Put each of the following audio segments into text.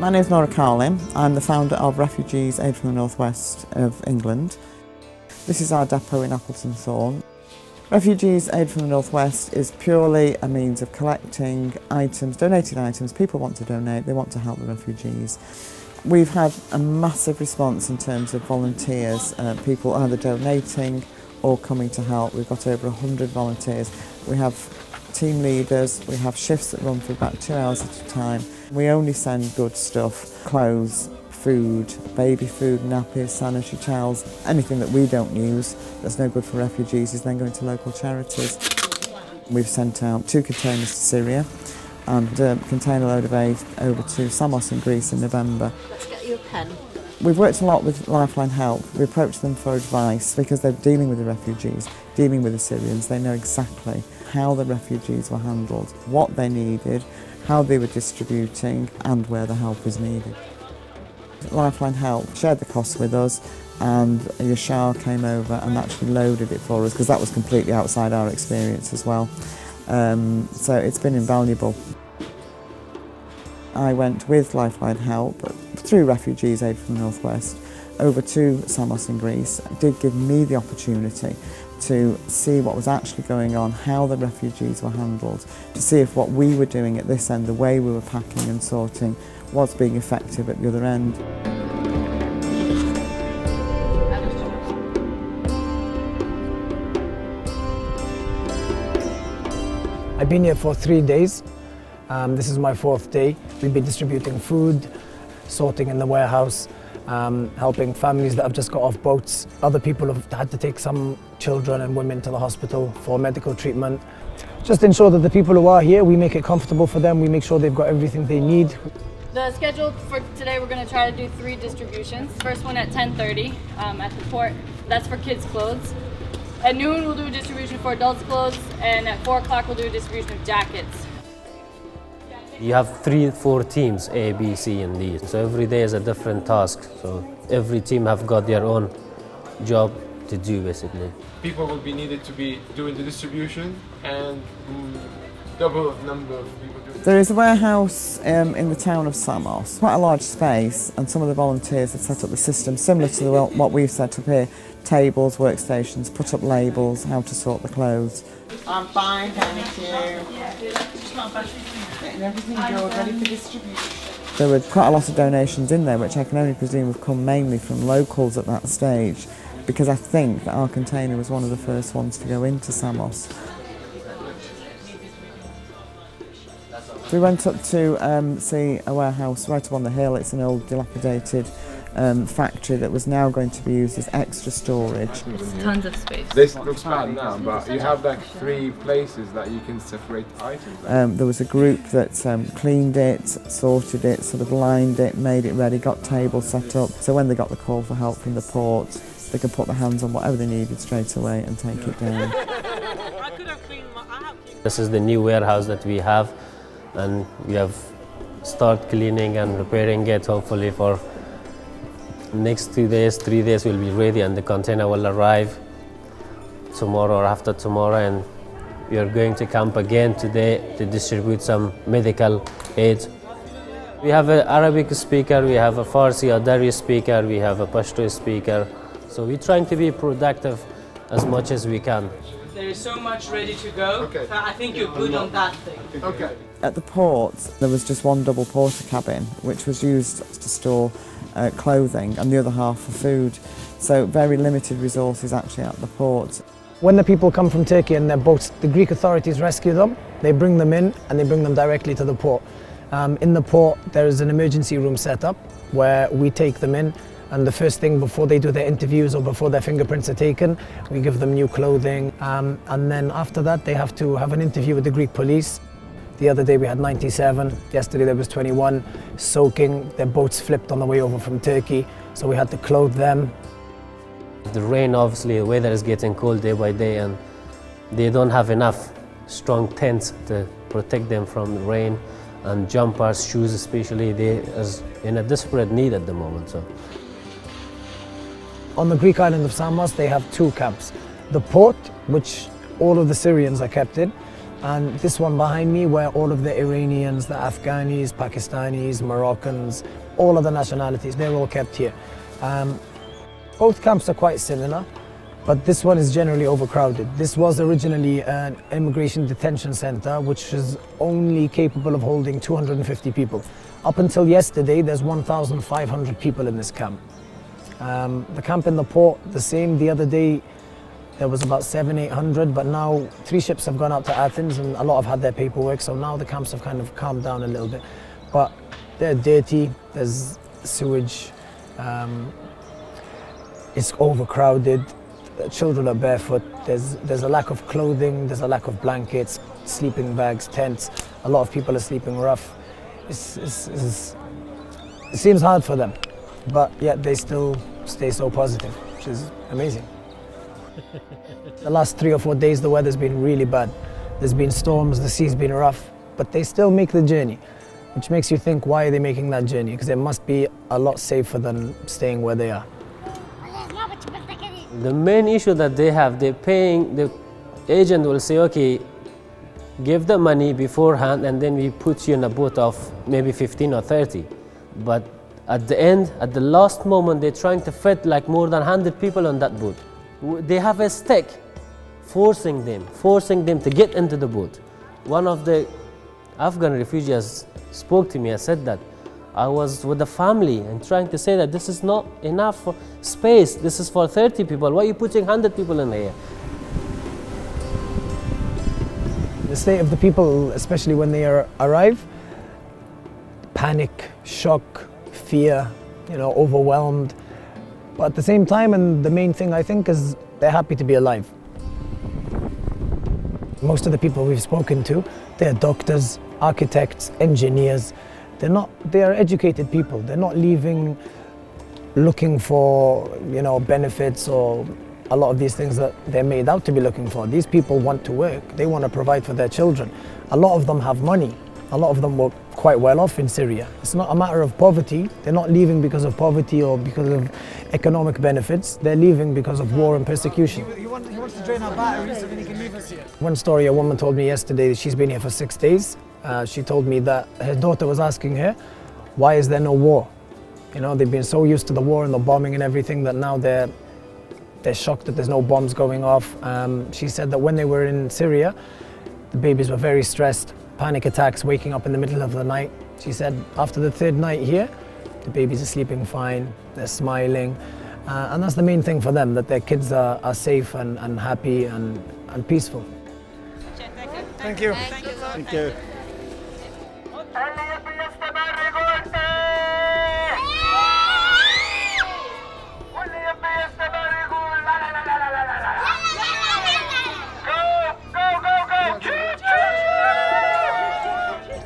My name is Nora Carlin. I'm the founder of Refugees Aid from the North West of England. This is our depot in Appleton Thorn. Refugees Aid from the North West is purely a means of collecting items, donating items. People want to donate, they want to help the refugees. We've had a massive response in terms of volunteers, people either donating or coming to help. We've got over 100 volunteers. We have team leaders, we have shifts that run for about 2 hours at a time. We only send good stuff, clothes, food, baby food, nappies, sanitary towels, anything that we don't use that's no good for refugees is then going to local charities. We've sent out 2 containers to Syria and a container load of aid over to Samos in Greece in November. Let's get you a pen. We've worked a lot with Lifeline Help. We approached them for advice because they're dealing with the refugees, dealing with the Syrians. They know exactly how the refugees were handled, what they needed, how they were distributing and where the help is needed. Lifeline Help shared the costs with us and Yashar came over and actually loaded it for us because that was completely outside our experience as well. So it's been invaluable. I went with Lifeline Help through Refugees Aid from the North West over to Samos in Greece. It did give me the opportunity to see what was actually going on, how the refugees were handled, to see if what we were doing at this end, the way we were packing and sorting, was being effective at the other end. I've been here for 3 days. This is my 4th day. We've been distributing food, sorting in the warehouse, helping families that have just got off boats. Other people have had to take some children and women to the hospital for medical treatment. Just ensure that the people who are here, we make it comfortable for them, we make sure they've got everything they need. The schedule for today, we're going to try to do 3 distributions. First one at 10:30 at the port. That's for kids' clothes. At noon, we'll do a distribution for adults' clothes, and at 4 o'clock, we'll do a distribution of jackets. You have 3-4 teams, A, B, C, and D. So every day is a different task. So every team have got their own job to do, basically. People will be needed to be doing the distribution and double number of people doing. There is a warehouse in the town of Samos, quite a large space, and some of the volunteers have set up the system similar to what we've set up here. Tables, workstations, put up labels, how to sort the clothes. I'm fine, thank you. Getting everything good, ready for distribution. There were quite a lot of donations in there, which I can only presume have come mainly from locals at that stage, because I think that our container was one of the first ones to go into Samos. We went up to see a warehouse right up on the hill. It's an old dilapidated factory that was now going to be used as extra storage. Tons of space. This looks bad now, but you have like 3 places that you can separate items. There was a group that cleaned it, sorted it, sort of lined it, made it ready, got tables set up. So when they got the call for help from the port, they could put their hands on whatever they needed straight away and take it down. This is the new warehouse that we have, and we have started cleaning and repairing it. Hopefully for next 2 days, 3 days will be ready, and the container will arrive tomorrow or after tomorrow, and we are going to camp again today to distribute some medical aid. We have an Arabic speaker, we have a Farsi or Dari speaker, we have a Pashto speaker, so we're trying to be productive as much as we can. There is so much ready to go. Okay. I think you're good on that thing. Okay. At the port, there was just one double porter cabin, which was used to store clothing, and the other half for food. So very limited resources actually at the port. When the people come from Turkey in their boats, the Greek authorities rescue them, they bring them in and they bring them directly to the port. In the port, there is an emergency room set up where we take them in, and the first thing before they do their interviews or before their fingerprints are taken, we give them new clothing, and then after that they have to have an interview with the Greek police. The other day we had 97, yesterday there was 21 soaking. Their boats flipped on the way over from Turkey, so we had to clothe them. The rain, obviously, the weather is getting cold day by day, and they don't have enough strong tents to protect them from the rain, and jumpers, shoes especially, they are in a desperate need at the moment. So. On the Greek island of Samos, they have 2 camps. The port, which all of the Syrians are kept in, And this one behind me, where all of the Iranians, the Afghanis, Pakistanis, Moroccans, all of the nationalities, they're all kept here. Both camps are quite similar, but this one is generally overcrowded. This was originally an immigration detention center, which is only capable of holding 250 people. Up until yesterday, there's 1,500 people in this camp. The camp in the port, the same. The other day, there was about 700-800, but now 3 ships have gone out to Athens and a lot have had their paperwork, so now the camps have kind of calmed down a little bit. But they're dirty, there's sewage, it's overcrowded, children are barefoot, there's a lack of clothing, there's a lack of blankets, sleeping bags, tents, a lot of people are sleeping rough. It seems hard for them, but yet they still stay so positive, which is amazing. The last 3 or 4 days the weather's been really bad. There's been storms, the sea's been rough, but they still make the journey, which makes you think, why are they making that journey? Because it must be a lot safer than staying where they are. The main issue that they have, they're paying, the agent will say, okay, give the money beforehand and then we put you in a boat of maybe 15 or 30. But at the end, at the last moment, they're trying to fit like more than 100 people on that boat. They have a stick forcing them to get into the boat. One of the Afghan refugees spoke to me and said that I was with the family and trying to say that this is not enough for space, this is for 30 people, why are you putting 100 people in here? The state of the people, especially when they arrive, panic, shock, fear, overwhelmed. But at the same time, and the main thing I think is they're happy to be alive. Most of the people we've spoken to, they're doctors, architects, engineers. They are educated people. They're not leaving looking for, benefits or a lot of these things that they're made out to be looking for. These people want to work. They want to provide for their children. A lot of them have money. A lot of them were quite well off in Syria. It's not a matter of poverty. They're not leaving because of poverty or because of economic benefits. They're leaving because of war and persecution. He wants to drain our batteries so then he can leave us here. One story, a woman told me yesterday that she's been here for 6 days. She told me that her daughter was asking her, why is there no war? They've been so used to the war and the bombing and everything that now they're shocked that there's no bombs going off. She said that when they were in Syria, the babies were very stressed, panic attacks, waking up in the middle of the night. She said after the 3rd night here, the babies are sleeping fine, they're smiling. And that's the main thing for them, that their kids are safe and happy and peaceful. Thank you. Thank you.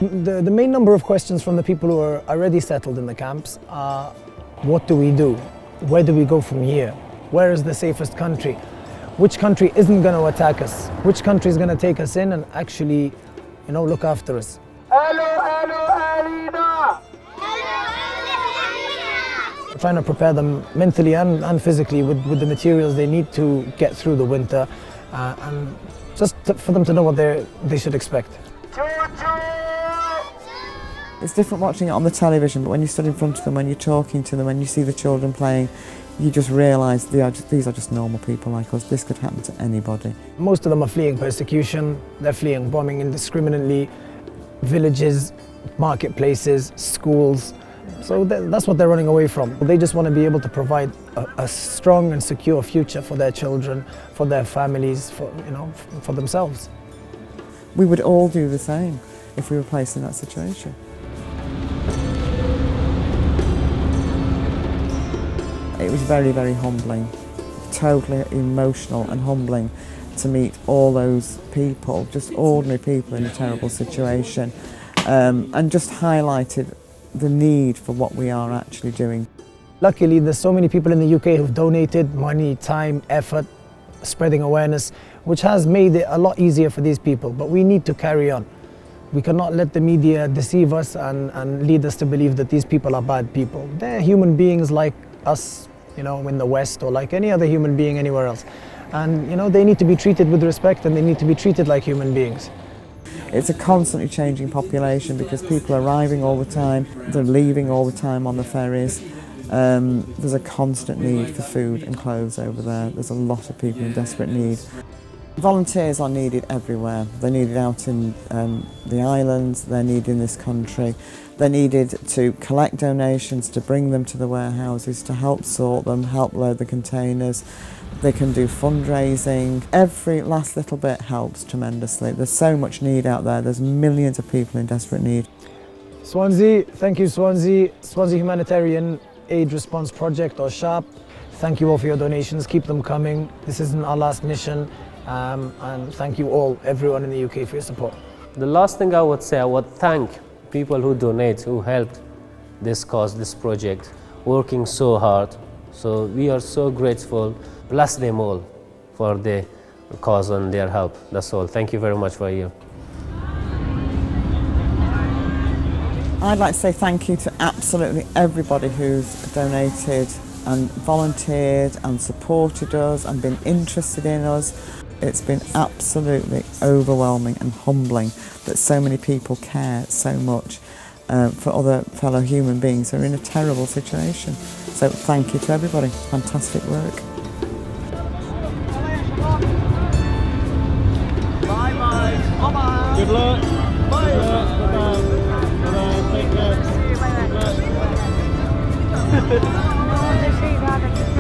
The main number of questions from the people who are already settled in the camps are, what do we do? Where do we go from here? Where is the safest country? Which country isn't going to attack us? Which country is going to take us in and actually, look after us? We're trying to prepare them mentally and physically with the materials they need to get through the winter and just for them to know what they should expect. It's different watching it on the television, but when you stood in front of them, when you're talking to them, when you see the children playing, you just realise these are just normal people like us. This could happen to anybody. Most of them are fleeing persecution, they're fleeing bombing indiscriminately, villages, marketplaces, schools. So that's what they're running away from. They just want to be able to provide a strong and secure future for their children, for their families, for themselves. We would all do the same if we were placed in that situation. It was very, very humbling, totally emotional and humbling to meet all those people, just ordinary people in a terrible situation, and just highlighted the need for what we are actually doing. Luckily, there's so many people in the UK who've donated money, time, effort, spreading awareness, which has made it a lot easier for these people, but we need to carry on. We cannot let the media deceive us and lead us to believe that these people are bad people. They're human beings like us, in the West, or like any other human being anywhere else. And, they need to be treated with respect and they need to be treated like human beings. It's a constantly changing population because people are arriving all the time, they're leaving all the time on the ferries. There's a constant need for food and clothes over there. There's a lot of people in desperate need. Volunteers are needed everywhere. They're needed out in the islands, they're needed in this country. They're needed to collect donations, to bring them to the warehouses, to help sort them, help load the containers. They can do fundraising. Every last little bit helps tremendously. There's so much need out there. There's millions of people in desperate need. Swansea, thank you Swansea. Swansea Humanitarian Aid Response Project, or SHARP. Thank you all for your donations. Keep them coming. This isn't our last mission. And thank you all, everyone in the UK, for your support. The last thing I would say, I would thank people who donate, who helped this cause, this project, working so hard. So we are so grateful. Bless them all for the cause and their help. That's all. Thank you very much for you. I'd like to say thank you to absolutely everybody who's donated and volunteered and supported us and been interested in us. It's been absolutely overwhelming and humbling that so many people care so much for other fellow human beings who are in a terrible situation. So thank you to everybody. Fantastic work. Bye-bye. Good luck. Bye. Good luck. Bye-bye. Bye-bye. Take care. See you, bye-bye.